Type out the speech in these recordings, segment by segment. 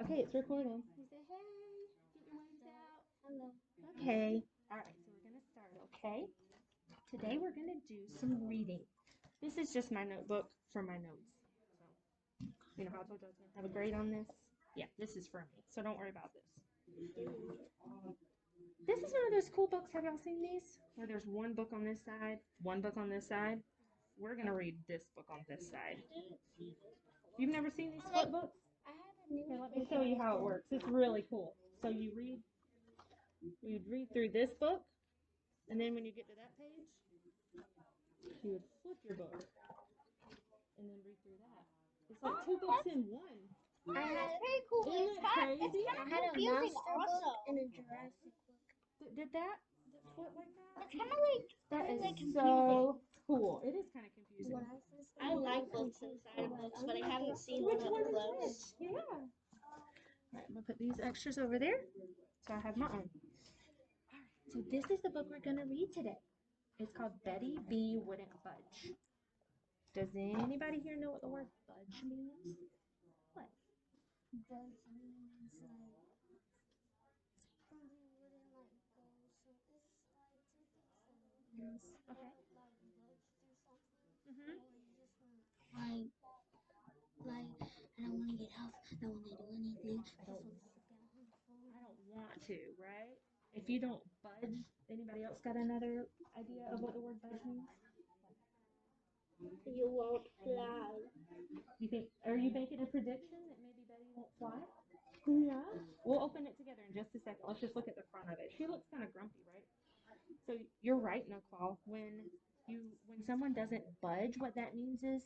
Okay, it's recording. You say, hey, get your waves out. Hello. Okay. All right, so we're going to start, okay? Today we're going to do some reading. This is just my notebook for my notes. So, you know how I told you I was going to have a grade on this? Yeah, this is for me, so don't worry about this. This is one of those cool books. Have y'all seen these? Where there's one book on this side, one book on this side. We're going to read this book on this side. You've never seen these flip books? I have a new. Okay, let me show you how it works. It's really cool. So you'd read through this book, and then when you get to that page, you would flip your book, and then read through that. It's like two books in one. I had pretty cool. Isn't it crazy? I had a monster book and a Jurassic book. Did that flip like that? It's kind of like That is confusing. so cool. It is kind of confusing. I like books inside books, but I haven't seen Which one up one is close. which? Yeah. All right, I'm gonna put these extras over there, so I have my own. All right, so this is the book we're gonna read today. It's called Betty B Wouldn't Budge. Does anybody here know what the word budge means? What? Budge means like something wouldn't like go. So it's like two things. Yes. You Okay. would like budge through something, Mhm. or you just want like I don't want to get up. I don't want to do anything. I just want to sit down on the phone. I don't want to, right? If you don't budge, anybody else got another idea of what the word budge means? You won't fly. You think? Are you making a prediction that maybe Betty won't fly? Yeah. We'll open it together in just a second. Let's just look at the front of it. She looks kind of grumpy, right? So you're right, Nicole. When someone doesn't budge, what that means is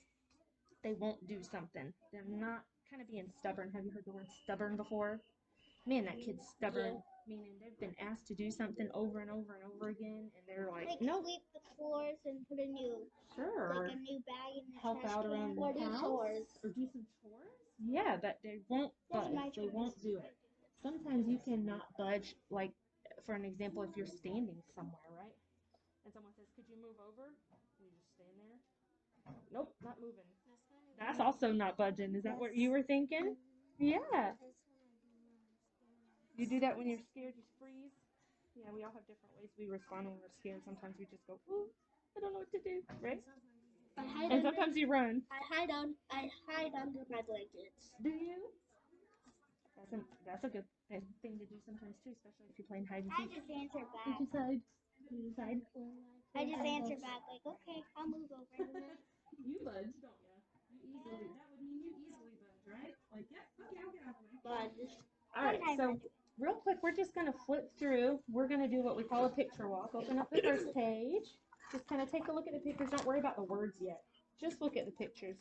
they won't do something. They're not kind of being stubborn. Have you heard the word stubborn before? Man, that kid's stubborn. Yeah. Meaning they've been asked to do something over and over and over again, and they're like, Like nope, sweep the floors and put a new sure. like a new bag in the Help trash out can. around Or the do house chores. or do some chores. Yeah, but they won't That's my budge. They choice. won't do it. Sometimes you cannot budge. Like, for an example, if you're standing somewhere, right, and someone says, "Could you move over?" And you just stand there. Nope, not moving. That's also not budging. Is that what you were thinking? Yeah. That's what I do when I'm scared. You do that when you're scared. You freeze. Yeah, we all have different ways we respond when we're scared. Sometimes we just go, "Ooh, I don't know what to do," right? And sometimes you run. I hide under my blankets. Do you? That's a good thing to do sometimes too, especially if you're playing hide and I seek. just answer You back. decide. You decide. I just answer back like, okay, I'll move over. You budge, don't you? You easily. That would mean you easily budge, right? Like, yeah, okay, I'll get out of the way. But All right, sometimes I so do. real quick, we're just gonna flip through. We're gonna do what we call a picture walk. Open up the first page. Just kind of take a look at the pictures. Don't worry about the words yet. Just look at the pictures.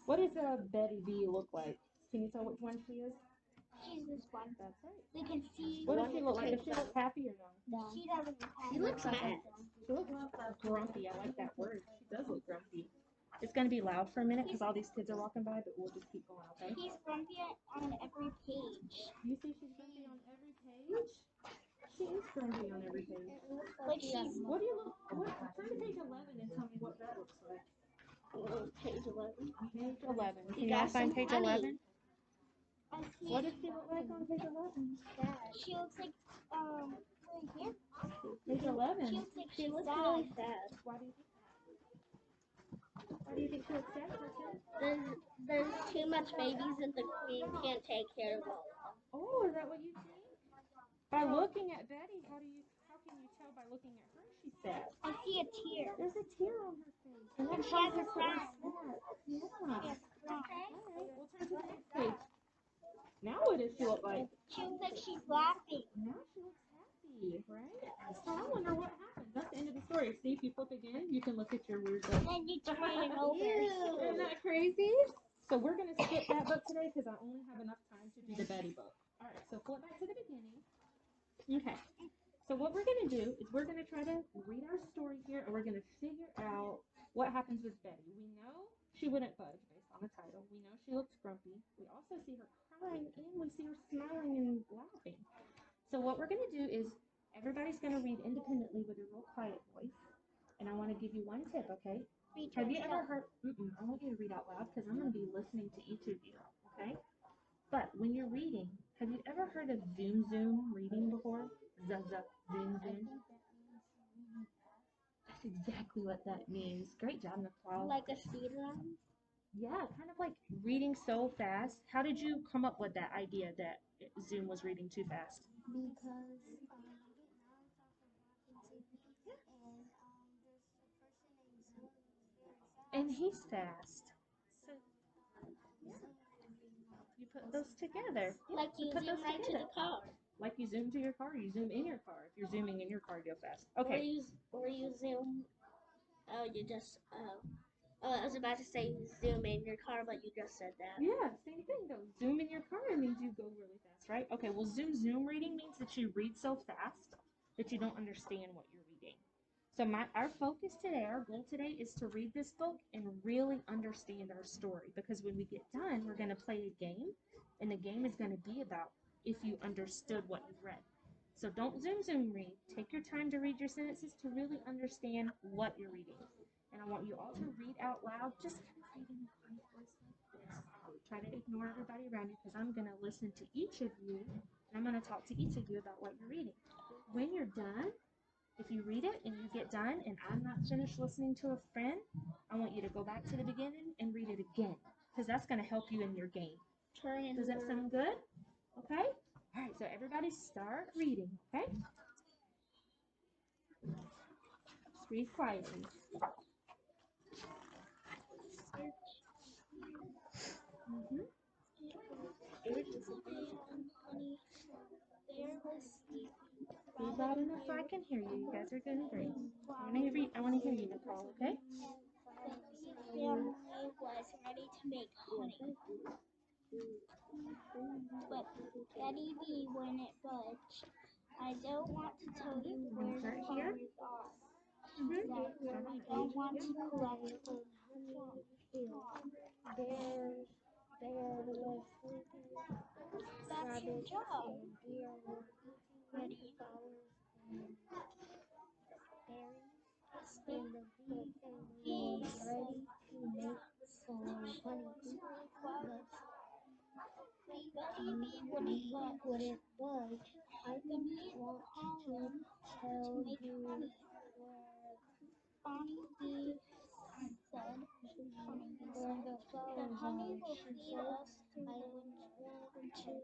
What does Betty B look like? Can you tell which one she is? She's this one. That's right. We can see. What does she look like? Does she look happy or no? No. She doesn't look happy. She looks mad. She looks grumpy. I like that word. She does look grumpy. It's going to be loud for a minute because all these kids are walking by, but we'll just keep going, okay? He's grumpy on every page. You see she's grumpy on every page? She is grumpy on every page. Like she's. What do you look, turn to page 11 and tell me what that looks like. Page 11. Page 11. Can You y'all got find some page honey. 11? What does she look like on page 11? She looks like, right here. Page 11. She looks like She she's looks sad. really sad. Why do you think that? Why do you think she looks sad, Carson? There's too much babies and the queen can't take care of all of them. Oh, is that what you think? By looking at Betty, how can you tell by looking at her she's sad? I see a tear. There's a tear on her face. And that And she has tells a us frown. that we're sad. She Yeah. has a frown. Alright, we'll turn to the next page. Now what does she look like? She looks like she's laughing. Now she looks happy, right? So I wonder what happens. That's the end of the story. See, if you flip again, you can look at your weird book. And you turn it over. Isn't that crazy? So we're going to skip that book today because I only have enough time to do the Betty book. Alright, so flip back to the beginning. Okay. So what we're going to do is we're going to try to read our story here, and we're going to figure out what happens with Betty. We know she wouldn't budge based on the title. We know she looks grumpy. We also see her crying, and we see her smiling and laughing. So what we're going to do is everybody's going to read independently with a real quiet voice, and I want to give you one tip, okay? Have you ever heard? I want you to read out loud because I'm going to be listening to each of you, okay? But when you're reading, have you ever heard of zoom zoom reading before? Zaza, zoom zoom. That's exactly what that means. Great job, Nicole. Like a speed run? Yeah, kind of like reading so fast. How did you come up with that idea that Zoom was reading too fast? Because now it's also watching TV and there's a person named Zoom who's very fast. And he's fast. So you put those together. Yeah, Like you put zoom those right to together. the car. Like you zoom to your car, you zoom in your car. If you're zooming in your car, you go fast. Okay. Or you zoom. Oh, you just. Oh, I was about to say zoom in your car, but you just said that. Yeah, same thing though. Zoom in your car means you go really fast, right? Okay, well zoom reading means that you read so fast that you don't understand what you're reading. So our focus today, our goal today is to read this book and really understand our story, because when we get done, we're going to play a game, and the game is going to be about if you understood what you read. So don't zoom read. Take your time to read your sentences to really understand what you're reading. And I want you all to read out loud, just kind of read in a quiet voice like this. Try to ignore everybody around you, because I'm going to listen to each of you, and I'm going to talk to each of you about what you're reading. When you're done, if you read it and you get done and I'm not finished listening to a friend, I want you to go back to the beginning and read it again, because that's going to help you in your game. Does that sound good? Okay? All right, so everybody start reading, okay? Just read quietly. Mm-hmm. Be loud enough so I can hear you. You guys are doing great. I want to hear you, Nicole, okay? Family was ready to make honey, but Betty Bee wouldn't budge. I don't want to tell you where the flowers are. Mm-hmm. That I don't want to collect them. That's your job. Betty. He said, Betty Bee wouldn't budge. The bee want to make honey. Bonnie Bee said, the honey will feed us through the winter.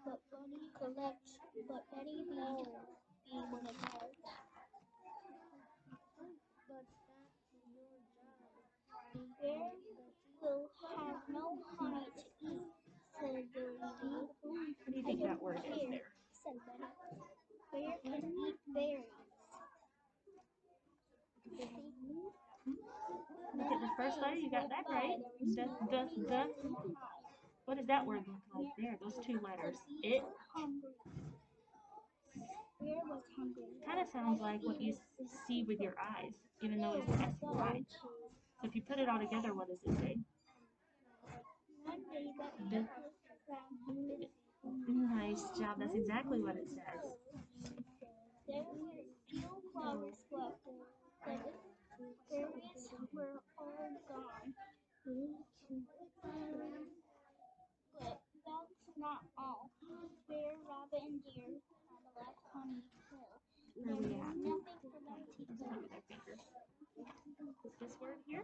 But Betty Bee wouldn't budge. Bear will have no honey to eat, said Billy Bee. What do you think that word is there? Said Betty. Bear can eat berries. Look at the first letter. You got that right. The. What does that word look like there? Those two letters. It. Bear was hungry. Kind of sounds like what you see with your eyes, even though it's S-Y. So if you put it all together, what does it say? One day Betty Nice job. That's exactly what it says. there were few flowers left. The berries were all gone. But that's not all. Bear, Rabbit, and Deer had left honey too. Where are we at? Nothing for them to Let's do. look at their fingers. This word here?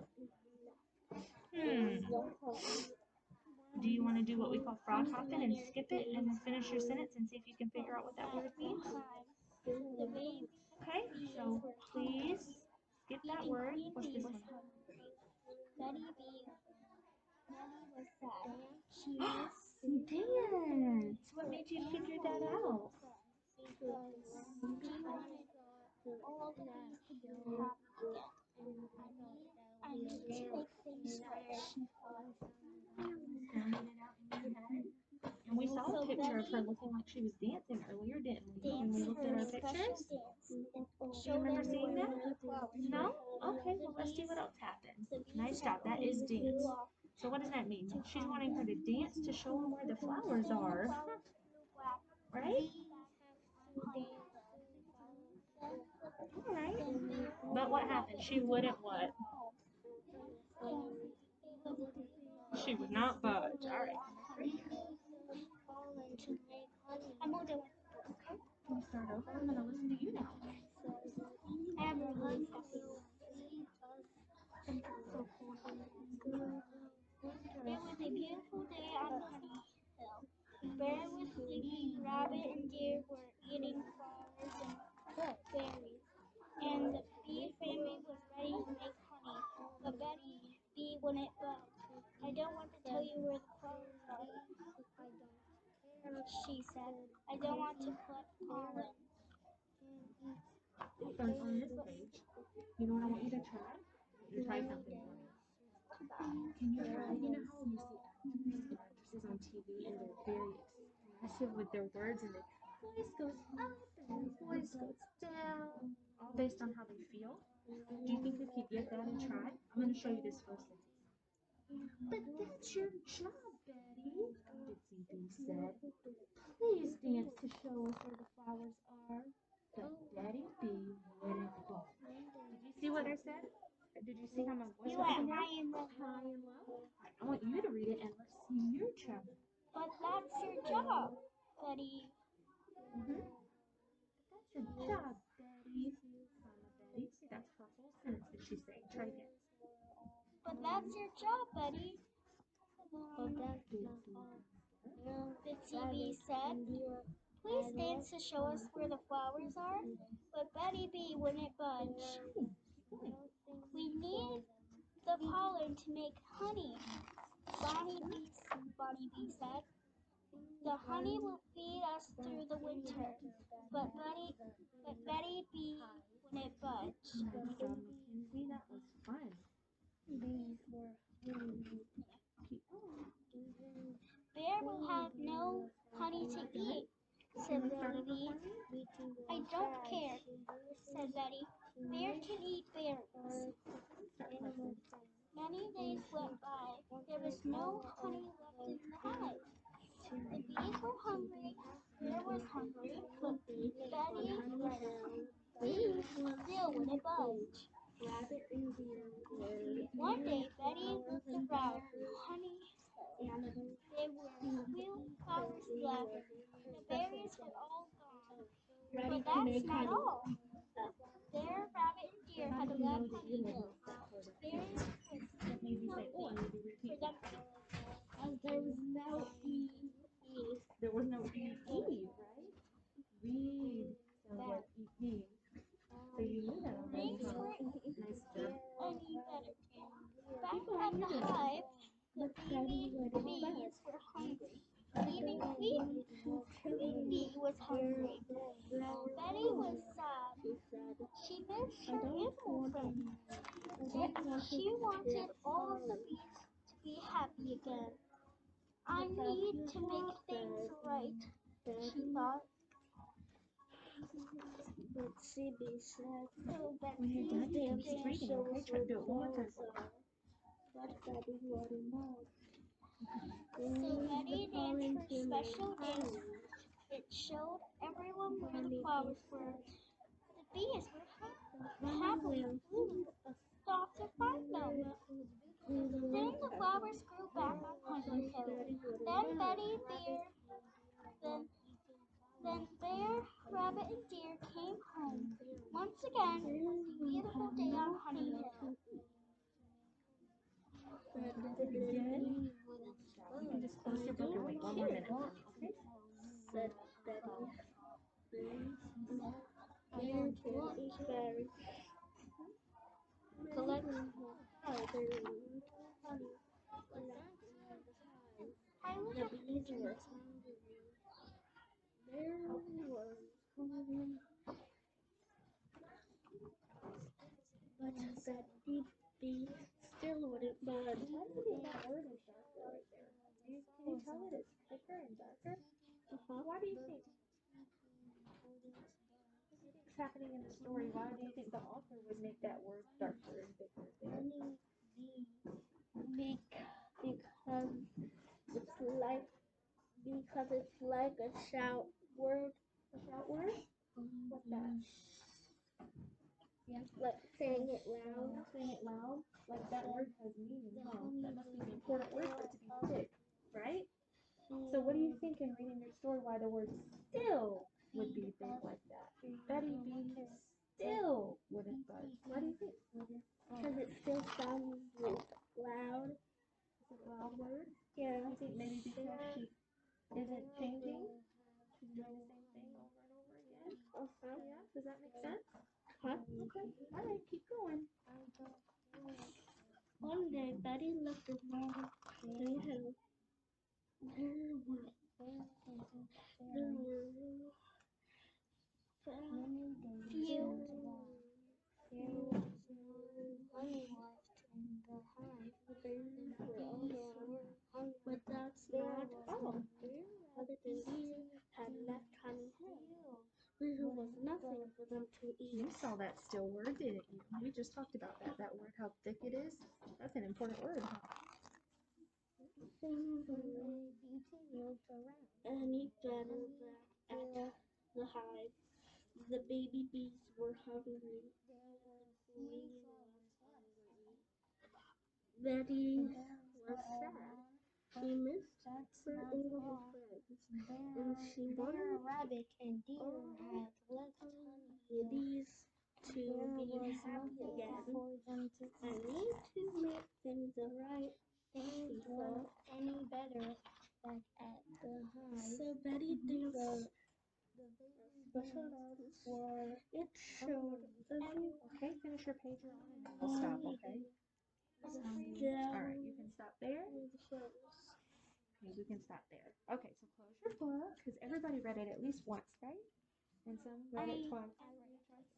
Do you want to do what we call frog hopping and skip it and then finish your sentence and see if you can figure out what that word means? The baby Okay, so please skip that word. Queen What's Bee this was one? hungry. Betty was sad. She Dance. What made you figure that out? because she wanted all the bees to be happy again. I need to make things right, she thought. Sounded it out in your head. And we saw a picture of her looking like she was dancing earlier, didn't we? When we looked at our pictures? Do you remember seeing that? No? Okay, well let's see what else happened. Nice job. That is dance. So what does that mean? She's wanting her to dance to show them where the flowers are. Right? Alright. But what happened? She wouldn't what? She would not budge. Alright. go. I'm gonna listen to you now. Everyone will see us into the school. It was a beautiful day on Honey Hill. Bear was sleeping, rabbit and deer were eating flowers and berries, and the bee family was ready to make honey. But Betty Bee wouldn't budge. I don't want to tell you where the flowers are, she said. I don't want to collect pollen. So on this page, you know what I want you to try? You try something for me. Can you try? You know how you see actors and actresses on TV and they're very expressive with their words and their voice goes up and their voice goes down, all based on how they feel? Do you think you could give that a try? I'm going to show you this first sentence. But that's your job, Betty, Ditsy Bee said. Please dance to show us where the flowers are. But Betty Bee wouldn't budge. Did you see what I said? Did you see how my voice You went went up and down? high and low. High and low? I want you to read it and let's see your try. But that's your job, Betty. That's your job, Betty. Mama Betty. See, that's her whole sentence that she's saying. Try again. But that's your job, Betty. Bitsy Bee said. Please dance to show us where the flowers are. But Betty Bee wouldn't budge. We need the pollen to make honey, Bonnie Bee said. The honey will feed us through the winter. But Betty Bee wouldn't budge. Mackenzie, that was fun. Bear will have no honey to eat, said Betty Bee. I don't care, said Betty. Bear can eat berries. Many days went by. There was no honey left in the hive. The bees were hungry, Bear was hungry, but Betty Bee still wouldn't budge. One day Betty looked around. Honey, there were few flowers left. The berries were all gone. But that's not all. Bear, rabbit, and deer had left honey hill. Berries with no ore for them to eat. There was no There was no E, right? Read. So what E means. So you knew that already. Things weren't Nice job. any better. Back at the hive, the bees were hungry. Even Queen Bee was hungry. Betty was sad. She missed her animal friends. And she wanted all of the bees to be happy again. I need to make things right, she thought. So When you're done, you can keep reading, okay? Try to do it one more time. So Betty danced her special dance. It showed everyone where the flowers were. The bees were happily flew off to find them. Then the flowers grew back on Honey Hill. Then Bear, Rabbit, and Deer came home. Once again, it was a beautiful day on Honey Hill. Again, you can just close your book and wait one more minute for me, okay? Said Betty. I want to eat berries. Collect honey. The bees were hungry. There was honey. But Betty Bee still wouldn't budge. Why do you think that word is darker right there? Can you tell it it's thicker and darker? Why do you think? What do you think is happening in the story? Why do you think the author would make that word darker and thicker there? Because it's like a shout word. A shout word? What's that? Like saying it loud. Saying it loud? Like that word has meaning, huh? That must be an important word for it to be thick, right? So what do you think in reading your story why the word still would be big like that. Betty Bee still wouldn't budge. Why do you think? Because it still sounds loud. It's a loud word. Yeah. I think maybe because she isn't changing. She's doing the same thing over and over again. Yeah. Does that make sense? Huh? Okay. All right. Keep going. One day, Betty looked around the hill. There were few honey left in the hive. The bees were all but that's not all. The bees had left honey here. There was nothing for them to eat. You saw that still word, didn't you? We just talked about that. That word, how thick it is. That's an important word. Any better at the hive. The baby bees were hungry. Betty was sad. She missed her little friends, and she wanted rabbit and deer had left these to be happy again. I need to make things right. She thought any better back at the hive. So Betty danced special dance for it showed Okay, finish your page you're on and then we'll stop, okay? All right, you can stop there. Okay, we can stop there. Okay, so close your book because everybody read it at least once, right? And some read it twice.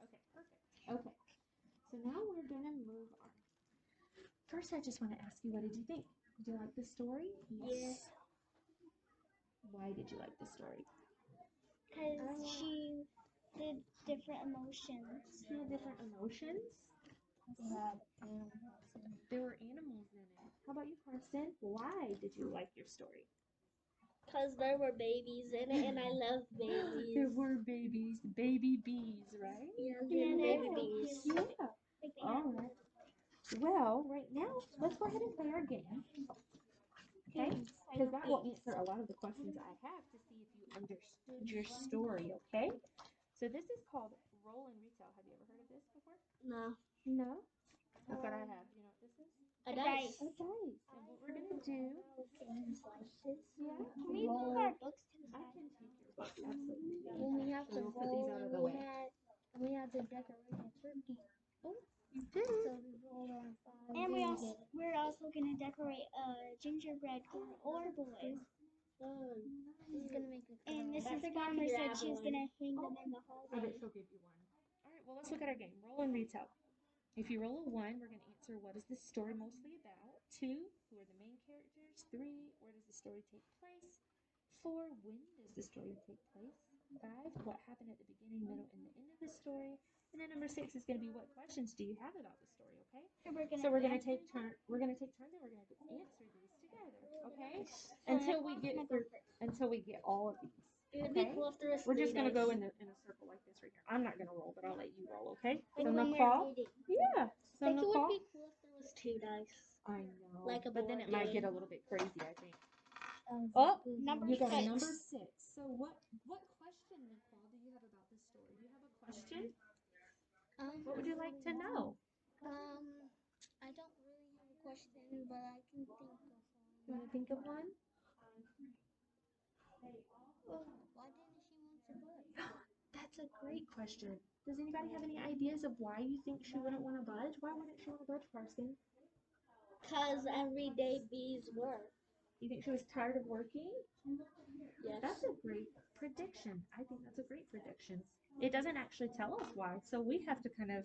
Okay, perfect. Okay, so now we're gonna move on. First, I just want to ask you, what did you think? Did you like the story? Yes. Why did you like the story? Because she did different emotions. She had different emotions. There were animals in it. How about you, Carson? Why did you like your story? Because there were babies in it, and I love babies. There were babies, baby bees, right? Yeah, baby bees. Yeah. All right. Well, right now, let's go ahead and play our game. Okay? Because that will answer a lot of the questions I have to see if you understood your story, okay? So this is called roll and retell. Have you ever heard of this before? No. No? Look what I have. You know what this is? A dice. A dice. And what we're going to do, yeah, Can we move our books to the I side? can take your book, absolutely. And we have to We'll put these out of the way. We have to decorate a turkey. You did. So we roll on 5. And we're also gonna decorate a gingerbread girl or boy. She's gonna make a And Mrs. Farmer said she was gonna hang them in the I hallway. bet she'll give you one. All right, well, let's look at our game. Roll and retell. If you roll a 1, we're going to answer what is this story mostly about. 2, who are the main characters. 3, where does the story take place. 4, when does the story take place. 5, what happened at the beginning, middle, and the end of the story. And then number 6 is going to be what questions do you have about the story, okay? So we're going to take turns and we're going to answer these together, okay? Until we get all of these. Okay? We're just gonna go in a circle like this right here. I'm not gonna roll, but I'll let you roll, okay? So Nicole, yeah. So I think it would Nicole, be cool if there was 2 dice. I know, Like a but then board it might game. get a little bit crazy, I think. Oh, Number you got a 6. number 6. So what question, Nicole, do you have about this story? Do you have a question? What would you like to know? I don't really have a question, but I can think of one. You want to think of one? Why didn't she want to budge? That's a great question. Does anybody have any ideas of why you think she wouldn't want to budge? Why wouldn't she want to budge, Carson? Because everyday bees work. You think she was tired of working? Yes. That's a great prediction. I think that's a great prediction. It doesn't actually tell us why, so we have to kind of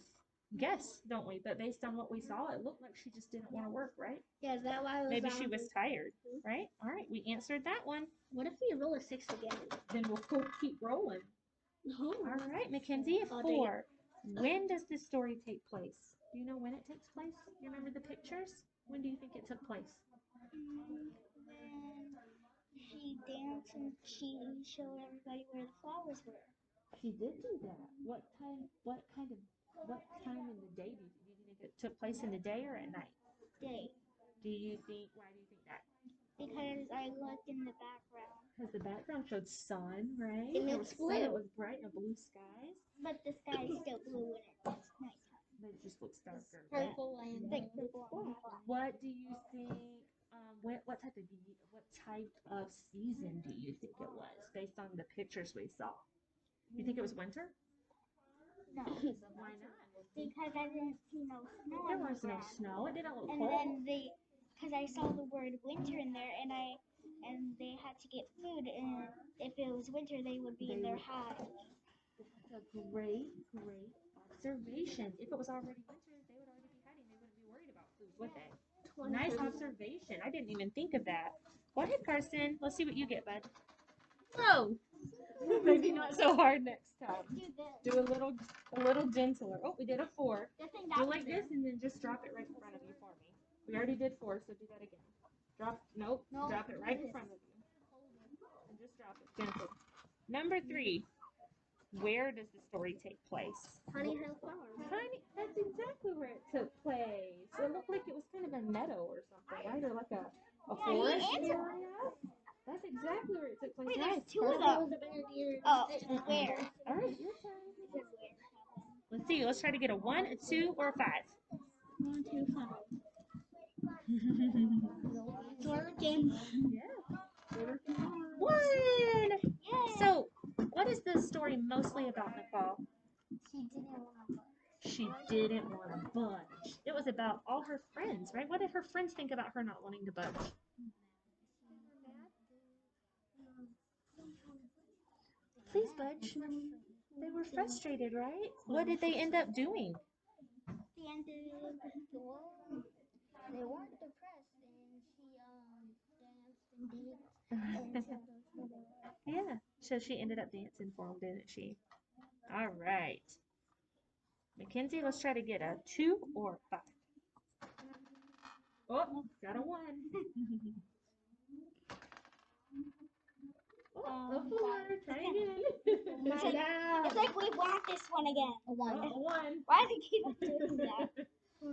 guess, don't we? But based on what we saw, it looked like she just didn't want to work, right? Yeah, that why Maybe she was tired, right? All right, we answered that one. What if we roll a 6 again? Then we'll keep rolling. No. All right, Mackenzie, 4. When does this story take place? Do you know when it takes place? Do you remember the pictures? When do you think it took place? When she danced and she showed everybody where the flowers were. She did do that. What time in the day do you think it took place in the day or at night? Day. Why do you think that? Because I looked in the background. Because the background showed sun, right? And It it's was sun, it blue. was bright and blue skies. But the sky is still blue when it's nighttime. But it just looks darker, right? Purple and Like purple and black. What do you think? What type of season do you think it was, based on the pictures we saw? You think it was winter? No. Why not? Because I didn't see no snow There on the was no ground. snow. It didn't look And cold. then because I saw the word winter in there, and they had to get food, and if it was winter, they would be in their hive. That's a great observation. If it was already winter, they would already be hiding. They wouldn't be worried about food, would they? Nice observation. I didn't even think of that. Go ahead, Carson. Let's see what you get, bud. Whoa! Maybe not so hard next time. Do this. Do a little gentler. Oh, we did a 4. The thing Go that like this and then just drop it right in front of you for me. We already did 4, so do that again. Nope. No, Drop it right in front of you. And just drop it gently. Number 3. Where does the story take place? Honey Hill Farm. That's exactly where it took place. It looked like it was kind of a meadow or something, right? Or like a forest area. That's exactly where it took place. Wait, there's Nice. 2 of Perfect. them. Oh, where? All right, your turn. Let's see. Let's try to get a 1, a 2, or a 5. 1, 2, 5. It's working. Yeah. 1. Yay! So, what is the story mostly about, Nicole? She didn't want to She didn't want to budge. It was about all her friends, right? What did her friends think about her not wanting to budge? Please budge. They were frustrated, right? What did they end up doing? The end of They weren't depressed, and she danced and did. Yeah. So she ended up dancing for him, didn't she? All right. Mackenzie, let's try to get a 2 or 5. Oh, got a 1. Oh, a 4. Try again. It's like we want this one again. A 1. Why do they keep doing that? A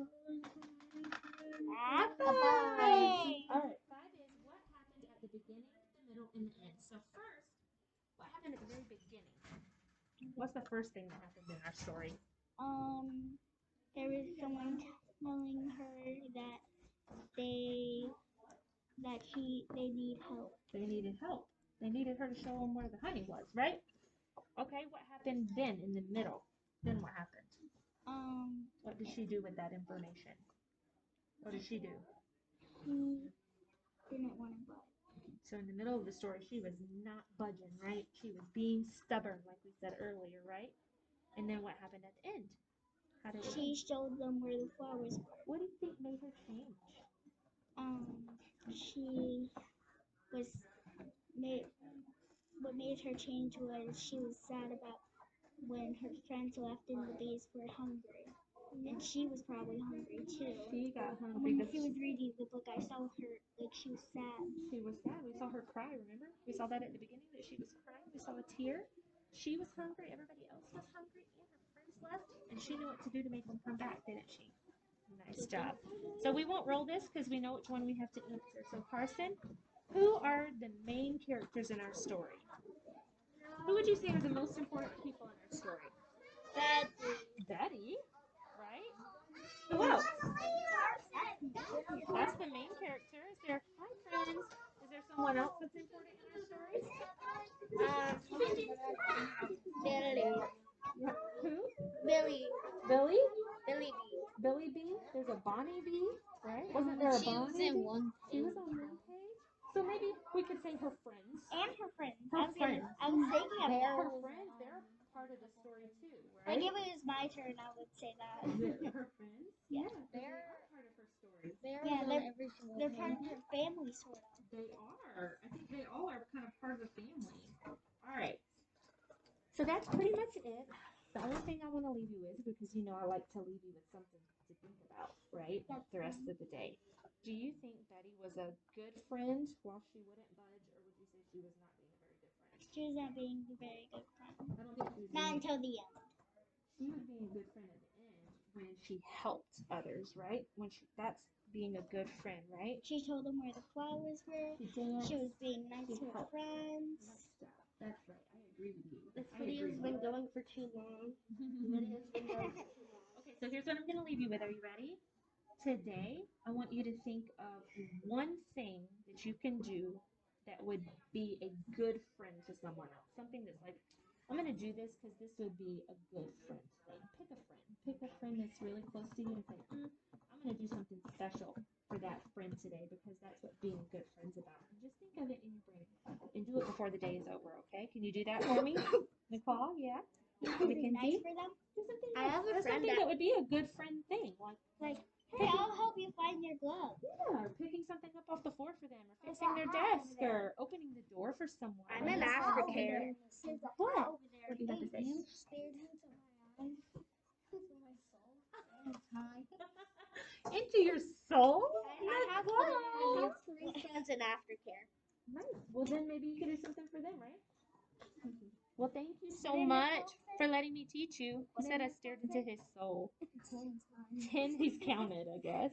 5. Yay! All right. 5 is what happened at the beginning, the middle, and the end. So first, what happened at the very beginning? What's the first thing that happened in our story? There was someone telling her that they need help. They needed help. They needed her to show them where the honey was, right? Okay, what happened then in the middle? Then what happened? What did she do with that information? What did she do? He didn't want to budge. So in the middle of the story, she was not budging, right? She was being stubborn, like we said earlier, right? And then what happened at the end? How did She showed them where the flowers were. What do you think made her change? What made her change was she was sad about when her friends left and the bees were hungry. And she was probably hungry too. She got hungry. When she was reading the book, I saw her, like, she was sad. She was sad. We saw her cry, remember? We saw that at the beginning, that she was crying. We saw a tear. She was hungry. Everybody else was hungry. And her friends left. And she knew what to do to make them come back, didn't she? Nice job. So we won't roll this because we know which one we have to answer. So Carson, who are the main characters in our story? Who would you say are the most important people in our story? Betty, right? Who else? That's the main character. Is there, hi friends, is there someone else that's important in our story? Who? Billy. Billy? Billy Billy Bee? There's a Bonnie Bee, right? Wasn't there a She Bonnie was in Bee? one. She was on one page. So maybe we could say her friends. And her friends. Her friends. I was thinking of that. Her friends, they're part of the story too, right? Like if it was my turn, I would say that. Her friends? Yeah, they are part of her story. Yeah, they're part of her family, sort of. They are. I think they all are kind of part of the family. All right. So that's pretty much it. The only thing I want to leave you with, because you know I like to leave you with something to think about, right? The rest of the day. Do you think Betty was a good friend while she wouldn't budge, or would you say she was not being a very good friend? She was not being a very good friend. I don't think she was Not being, until the end. she was being a good friend at the end, when she helped others, right? That's being a good friend, right? She told them where the flowers were. She danced. She was being nice She to her helped. friends. That's right. I agree with you. This I agree video's with been you. going for too long. Video's been going for too long. Okay, so here's what I'm going to leave you with. Are you ready? Today, I want you to think of one thing that you can do that would be a good friend to someone else. Something that's like, I'm going to do this because this would be a good friend thing. Pick a friend. Pick a friend that's really close to you and say, I'm going to do something special for that friend today because that's what being a good friend's about. And just think of it in your brain and do it before the day is over, okay? Can you do that for me? Nicole, yeah? Be Mackenzie? nice for them. Do something I have a that's friend something that- that would be a good friend thing. Like Hey, I'll help you find your glove. yeah, or picking something up off the floor for them, or fixing their desk, or opening the door for someone. I'm an aftercare. What? What do you have to say? You stared into my eyes, into my soul, and time. Into your soul? I have Nicole. 3 friends in aftercare. Nice. Well, then maybe you could do something for them, right? Well, thank you so much for letting me teach you. He said I stared into his soul. 10 times. 10 he's counted, I guess.